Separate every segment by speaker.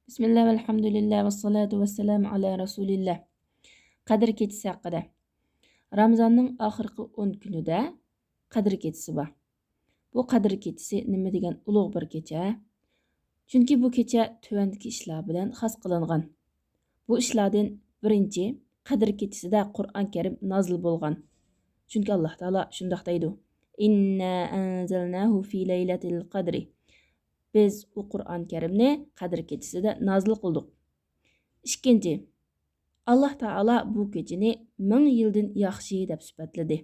Speaker 1: Bismillah, velhamdülillah, ve salatu ve selamu ala Rasulillah. Qadr kechisi haqida. Ramazonning oxirgi 10 kunida Qadr kechisi bor. Bu Qadr kechisi nima degan ulug' bir kecha? Chunki bu kecha tuvandagi ishlar bilan xos qilingan. Bu ishlardan birinchi Qadr kechisida Qur'on Karim nozil bo'lgan. Chunki Alloh taolo shunday deydi: "Inna anzalnahu fi laylatil qadri." Biz bu Qur'on Karimni Qadr kechisida nozil qildik. Ikkinchi, Alloh taolo bu kechani 1000 yildan yaxshi deb sifatladi.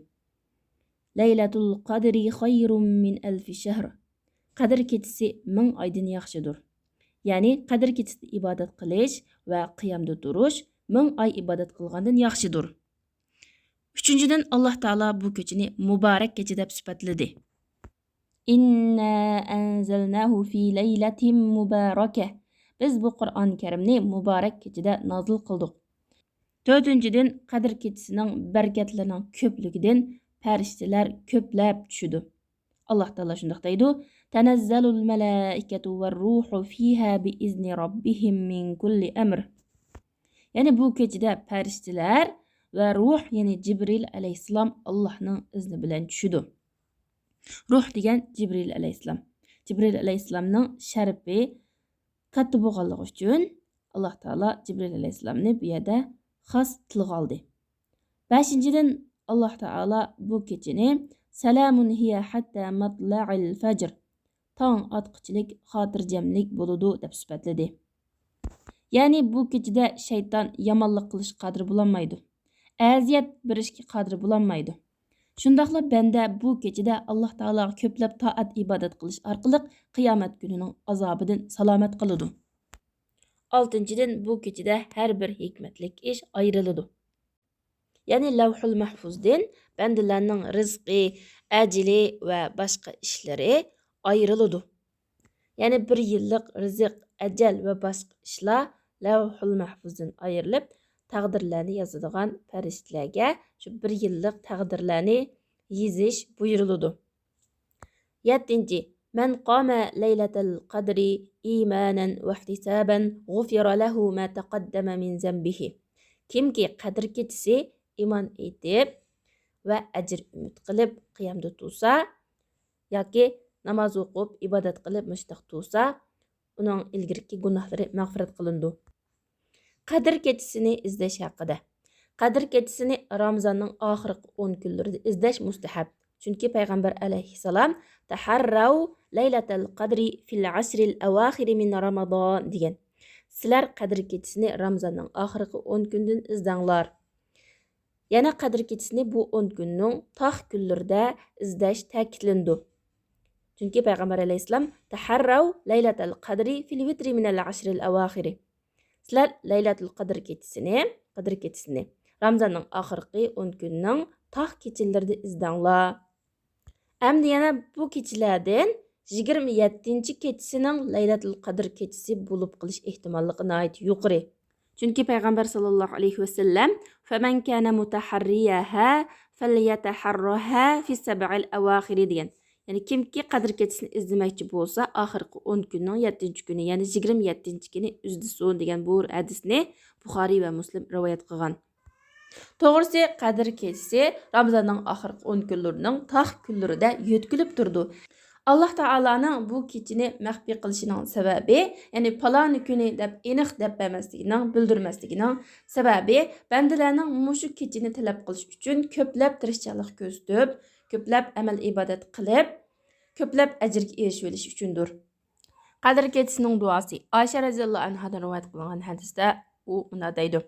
Speaker 1: Laylatul qadri xayrun min alfi shahr. Qadr kechisi 1000 oydan yaxshidir. Ya'ni Qadr kechisida ibodat qilish va qiyamda turish 1000 oy ibodat qilgandan yaxshidir. Uchinchidan, Alloh taolo bu kechani muborak kecha deb sifatladi. Inna anzalnahu fi laylatin mubarakah. Biz bu Qur'on Karimni muborak kechada nozil qildik. To'rtinchidan, Qadr kechisining barakatlarining ko'pligidan farishtalar ko'plab tushidi. Alloh taolo shunday deydi: "Tanazzalul malaikatu var ruhu fiha bi izni robbihim min kulli amr." Ya'ni bu kechada farishtalar va ruh, ya'ni Jibril alayhissalom Allohning izni bilan tushidi. Ruh degan Jibril alayhissalom. Jibril alayhissalomning sharifi katta bo'lganligi uchun Alloh taolo Jibril alayhissalomni bu yerda xos tilga oldi. 5-dan Alloh taolo bu kechani salamun hiya hatta matla'il fajr, tong otqichilik xotirjamlik bo'ladi deb sifatladi. Ya'ni bu kechada shayton yomonlik qilish qadri bo'lolmaydi. Aziyat berishga qadri bo'lolmaydi. Shundaqla banda bu kechada Alloh taologa ko'plab toat ibodat qilish orqali qiyomat kunining azobidan salomat qiladi. 6-dan bu kechada har bir hikmatlik ish ayriladi. Ya'ni Lavhul Mahfuzdan bandalarning rizqi, ajli va boshqa ishlari ayriladi. Ya'ni 1 yillik rizq, ajal va boshqa ishlar Lavhul Mahfuzdan ayrilib, taqdirlarni yozadigan farishtalarga shu 1 yillik taqdirlarni yezish buyuriladi. 7. Man qama laylatal qadri imanan va ihtisaban g'ufira lahu ma taqaddama min zambihi. Kimki Qadr kechisi iymon etib va ajr umid qilib qiyamda tursa yoki namoz o'qib ibodat qilib mushtaq tursa, uning ilgirki gunohlari mag'firat qilindi. Qadr kechisini izlash haqida. Qadr kechisini Ramazonning oxirgi 10 kunlarida izlash mustahab. Chunki payg'ambar alayhissalom taharraw laylatal qadri fil ashril awakhir min Ramazon degan. Sizlar Qadr kechisini Ramazonning oxirgi 10 kundan izlanglar. Yana Qadr kechisini bu 10 kunning taq kunlarida izlash ta'kidlandi. Chunki payg'ambar alayhissalom taharraw laylatal qadri fil witri min al ashril awakhir. Sizlar Laylatul Qadr kechisini Ramazonning oxirgi 10 kunning taq kechalarida izlanglar. Endi yana bu kechalardan 27-kechisining Laylatul Qadr kechisi bo'lib qilish ehtimolligi nihoyat yuqori. Chunki payg'ambar sallallohu alayhi vasallam "Faman kana mutaharriyaha falyataharraha fi sab'il awakhir" degan. Ya'ni kimki Qadr kechisini izlamoqchi bo'lsa, oxirgi 10 kunning 7-kuni, ya'ni 27-kuni izlasin degan bu hadisni Buxoriy va Muslim rivoyat qilgan. To'g'risi Qadr kechisi Ramazonning oxirgi 10 kunlarining taq kunlarida yo'tkilib turdi. Alloh taolaning bu kechini maxfiy qilishining sababi, ya'ni palon kuni deb aniq deb emasligining, bildirmasligining sababi bandalarning mushu kechini talab qilish uchun ko'plab tirishchilik ko'rsatib, ko'plab amal ibodat qilib, ko'plab ajrga erishib olish uchundir. Qadr kechisining duosi. Oysha radhiyallohu anhadan rivoyat qilingan hadisda u bunday deydi: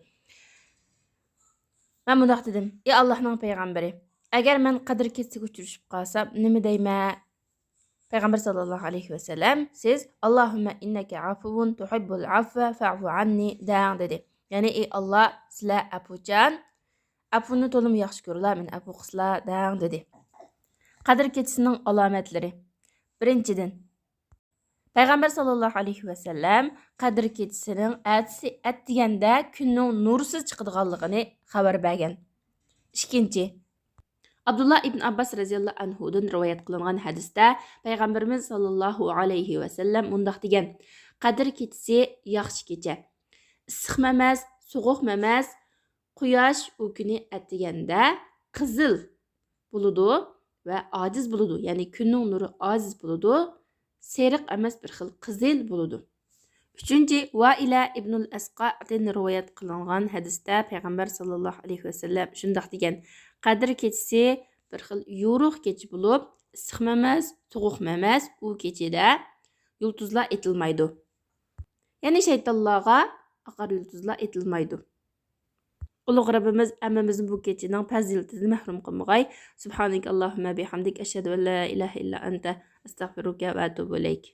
Speaker 1: "Men bunday dedim: Ey Allohning payg'ambari, agar men Qadr kechisiga uchrashib qolsam, nima deyman?" Payg'ambar sallallohu alayhi vasallam siz "Allohumma innaka afuvun tuhibbul afwa fa'fu anni" dedi. Ya'ni ey Alloh, sizlar afuchan, afuni to'lim yaxshi ko'rlar, men afu qilsizlar dedi. Qadr kechisining alomatlari. 1-dan payg'ambar sallallohu alayhi vasallam Qadr kechisining atdiganda kunning nursiz chiqadiganligini xabar bergan. 2. Abdullah ibn Abbas radhiyallohu anhudan rivoyat qilingan hadisda payg'ambarimiz sallallohu alayhi vasallam mundaq degan: Qadir kechisi yaxshi kecha. Issiqmi emas, sovuqmi emas, quyosh u kuni atiganda qizil bo'ladi va ojiz bo'ladi. Ya'ni kunning nuri ojiz bo'ladi. Seriq emas bir xil qizil bo'ladi. Uchinchi, Vaila ibnul Asqadan rivoyat qilingan hadisda payg'ambar sallallohu alayhi vasallam shundoq degan: Qadr kechasi bir xil yorug' kecha bo'lib, issiqmi emas, sovuqmi emas, u kechada yulduzlar etilmaydi. Ya'ni shaytonlarga aqar yulduzlar etilmaydi. Ulug' Rabbimiz hammamizni bu kechining fazilatidan mahrum qilmag'ay. Subhanakallahumma bihamdik ashhadu an la ilaha illa anta astag'firuka va atubu ilayk.